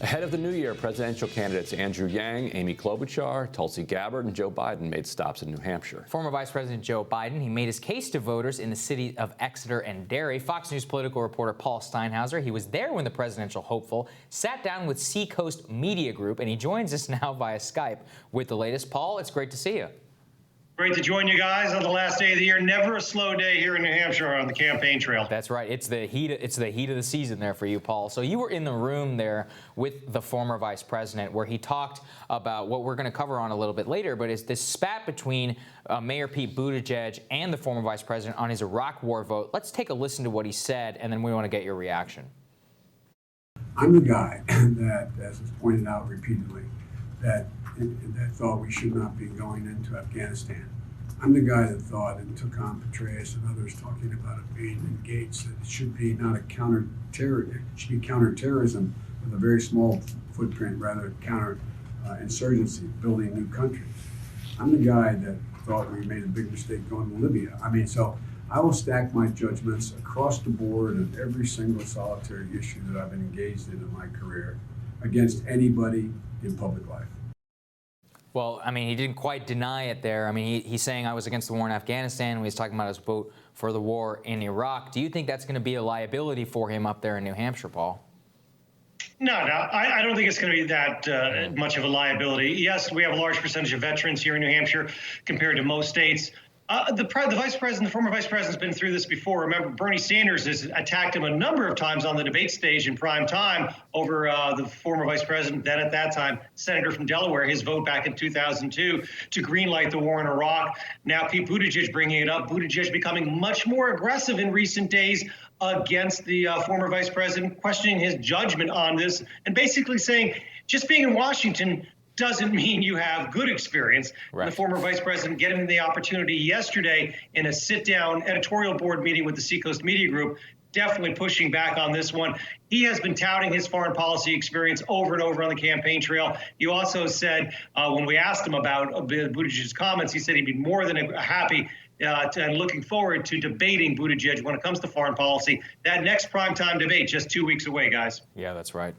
Ahead of the new year, presidential candidates Andrew Yang, Amy Klobuchar, Tulsi Gabbard, and Joe Biden made stops in New Hampshire. Former Vice President Joe Biden, he made his case to voters in the city of Exeter and Derry. Fox News political reporter Paul Steinhauser, he was there when the presidential hopeful sat down with Seacoast Media Group, and he joins us now via Skype with the latest. Paul, it's great to see you. Great to join you guys on the last day of the year. Never a slow day here in New Hampshire on the campaign trail. That's right. It's the heat of the season there for you, Paul. So you were in the room there with the former vice president where he talked about what we're going to cover on a little bit later, but it's this spat between Mayor Pete Buttigieg and the former vice president on his Iraq war vote. Let's take a listen to what he said, and then we want to get your reaction. I'm the guy that, as is pointed out repeatedly, that thought we should not be going into Afghanistan. I'm the guy that thought and took on Petraeus and others talking about it being engaged, that it should be not a it should be counterterrorism with a very small footprint, rather counter-insurgency, building new countries. I'm the guy that thought we made a big mistake going to Libya. So I will stack my judgments across the board of every single solitary issue that I've been engaged in my career against anybody in public life. Well, he didn't quite deny it there. He's saying I was against the war in Afghanistan when he's talking about his vote for the war in Iraq. Do you think that's going to be a liability for him up there in New Hampshire, Paul? No, I don't think it's going to be that much of a liability. Yes, we have a large percentage of veterans here in New Hampshire compared to most states. The vice president, the former vice president, has been through this before. Remember, Bernie Sanders has attacked him a number of times on the debate stage in prime time over the former vice president, then at that time, senator from Delaware, his vote back in 2002 to greenlight the war in Iraq. Now Pete Buttigieg bringing it up. Buttigieg becoming much more aggressive in recent days against the former vice president, questioning his judgment on this and basically saying just being in Washington doesn't mean you have good experience. Right. The former vice president getting the opportunity yesterday in a sit-down editorial board meeting with the Seacoast Media Group, definitely pushing back on this one. He has been touting his foreign policy experience over and over on the campaign trail. He also said, when we asked him about Buttigieg's comments, he said he'd be more than happy and looking forward to debating Buttigieg when it comes to foreign policy. That next primetime debate, just 2 weeks away, guys. Yeah, that's right.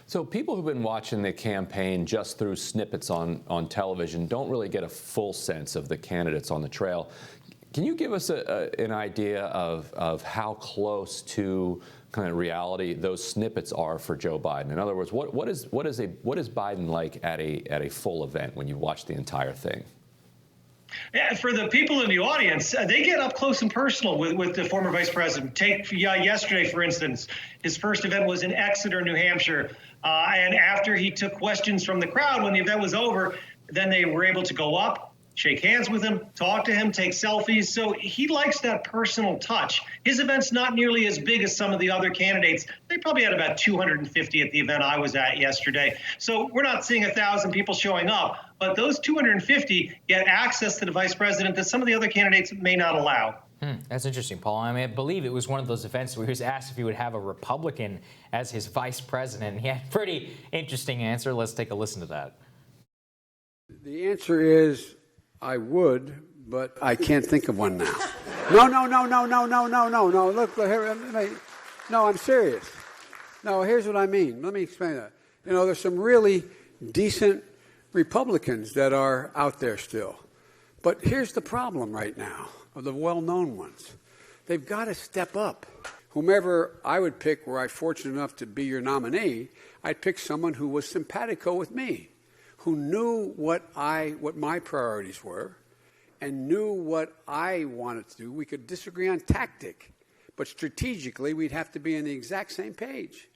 So people who've been watching the campaign just through snippets on television don't really get a full sense of the candidates on the trail. Can you give us an idea of how close to kind of reality those snippets are for Joe Biden? In other words, what is Biden like at a full event when you watch the entire thing? Yeah, for the people in the audience, they get up close and personal with the former vice president. Take yesterday, for instance, his first event was in Exeter, New Hampshire. And after he took questions from the crowd, when the event was over, then they were able to go up, shake hands with him, talk to him, take selfies. So he likes that personal touch. His event's not nearly as big as some of the other candidates. They probably had about 250 at the event I was at yesterday. So we're not seeing 1,000 people showing up, but those 250 get access to the vice president that some of the other candidates may not allow. That's interesting, Paul. I believe it was one of those events where he was asked if he would have a Republican as his vice president. And he had a pretty interesting answer. Let's take a listen to that. The answer is I would, but I can't think of one now. No. Look, no, I'm serious. No, here's what I mean. Let me explain that. There's some really decent Republicans that are out there still. But here's the problem right now of the well-known ones. They've got to step up. Whomever I would pick, were I fortunate enough to be your nominee, I'd pick someone who was simpatico with me, who knew what my priorities were and knew what I wanted to do. We could disagree on tactic, but strategically we'd have to be on the exact same page.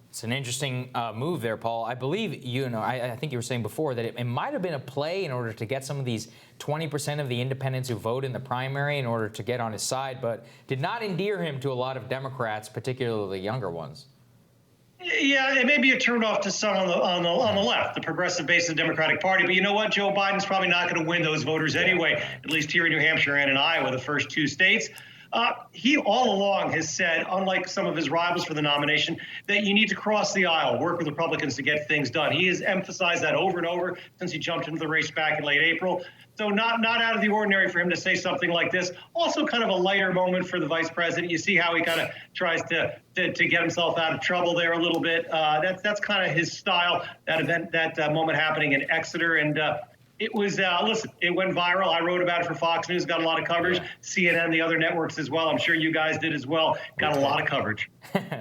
It's an interesting move there, Paul. I believe, I think you were saying before that it might have been a play in order to get some of these 20% of the independents who vote in the primary in order to get on his side, but did not endear him to a lot of Democrats, particularly the younger ones. Yeah, it may be a turnoff to some on the left, the progressive base of the Democratic Party. But you know what? Joe Biden's probably not going to win those voters anyway, at least here in New Hampshire and in Iowa, the first two states. He all along has said, unlike some of his rivals for the nomination, that you need to cross the aisle, work with Republicans to get things done. He has emphasized that over and over since he jumped into the race back in late April. So not out of the ordinary for him to say something like this. Also kind of a lighter moment for the vice president. You see how he kind of tries to get himself out of trouble there a little bit. That's kind of his style, that moment happening in Exeter. And it was, listen, it went viral. I wrote about it for Fox News, got a lot of coverage. Yeah. CNN, the other networks as well. I'm sure you guys did as well. Got a lot of coverage.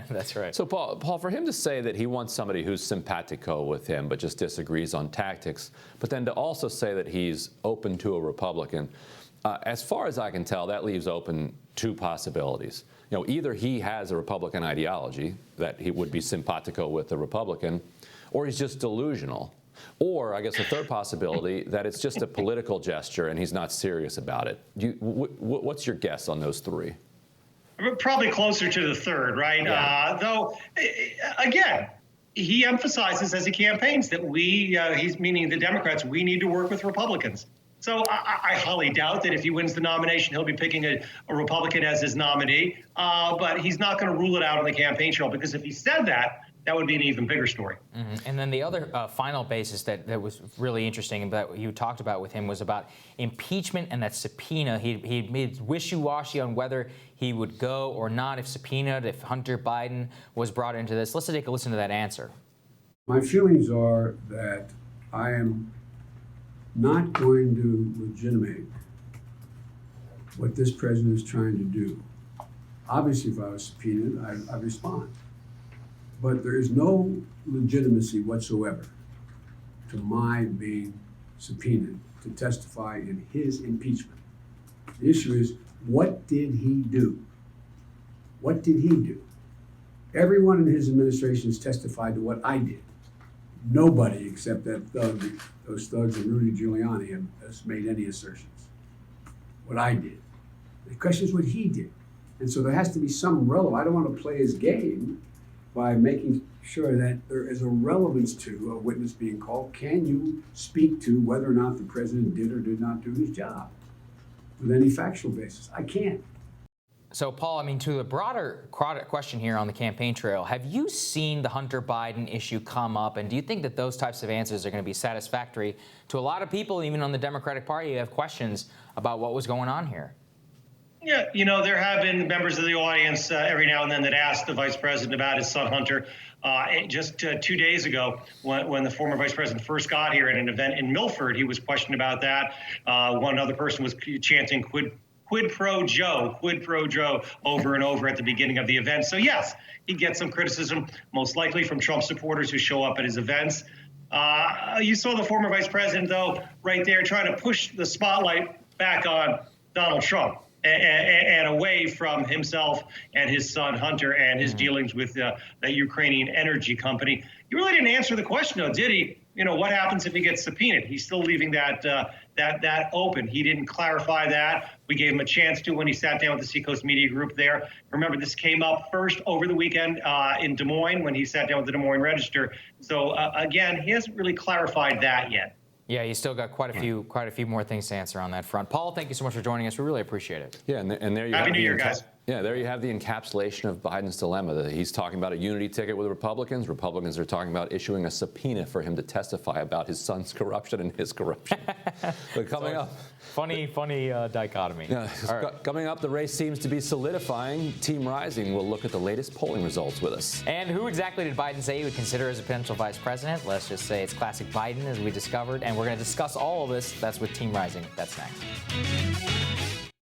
That's right. So, Paul, for him to say that he wants somebody who's simpatico with him but just disagrees on tactics, but then to also say that he's open to a Republican, as far as I can tell, that leaves open two possibilities. You know, either he has a Republican ideology, that he would be simpatico with a Republican, or he's just delusional. Or, I guess, a third possibility, that it's just a political gesture and he's not serious about it. What's your guess on those three? Probably closer to the third, right? Yeah. Though, again, he emphasizes as he campaigns that he's meaning the Democrats, we need to work with Republicans. So I highly doubt that if he wins the nomination, he'll be picking a Republican as his nominee. But he's not going to rule it out on the campaign trail, because if he said that, that would be an even bigger story. Mm-hmm. And then the other final basis that was really interesting that you talked about with him was about impeachment and that subpoena. He made wishy-washy on whether he would go or not if subpoenaed, if Hunter Biden was brought into this. Let's take a listen to that answer. My feelings are that I am not going to legitimate what this president is trying to do. Obviously, if I was subpoenaed, I'd respond. But there is no legitimacy whatsoever to my being subpoenaed to testify in his impeachment. The issue is, what did he do? What did he do? Everyone in his administration has testified to what I did. Nobody except those thugs and Rudy Giuliani has made any assertions. What I did. The question is what he did. And so there has to be some relevance. I don't want to play his game by making sure that there is a relevance to a witness being called. Can you speak to whether or not the president did or did not do his job with any factual basis? I can't. So, Paul, I mean, to the broader question here on the campaign trail, have you seen the Hunter Biden issue come up, and do you think that those types of answers are going to be satisfactory to a lot of people, even on the Democratic Party, who have questions about what was going on here? Yeah, there have been members of the audience every now and then that ask the vice president about his son, Hunter. Just 2 days ago, when the former vice president first got here at an event in Milford, he was questioned about that. One other person was chanting quid pro Joe over and over at the beginning of the event. So, yes, he gets some criticism, most likely from Trump supporters who show up at his events. You saw the former vice president, though, right there trying to push the spotlight back on Donald Trump and away from himself and his son Hunter and his dealings with the Ukrainian energy company. He really didn't answer the question, though, did he? What happens if he gets subpoenaed? He's still leaving that open. He didn't clarify that. We gave him a chance to when he sat down with the Seacoast Media Group there. Remember, this came up first over the weekend in Des Moines when he sat down with the Des Moines Register. So again, he hasn't really clarified that yet. Yeah, he's still got quite a few more things to answer on that front. Paul, thank you so much for joining us. We really appreciate it. Yeah, and there you Happy New Year, guys. Yeah, there you have the encapsulation of Biden's dilemma. That he's talking about a unity ticket with Republicans. Republicans are talking about issuing a subpoena for him to testify about his son's corruption and his corruption. But coming up. Funny dichotomy. Yeah, right. Coming up, the race seems to be solidifying. Team Rising will look at the latest polling results with us. And who exactly did Biden say he would consider as a potential vice president? Let's just say it's classic Biden, as we discovered. And we're going to discuss all of this. That's with Team Rising. That's next.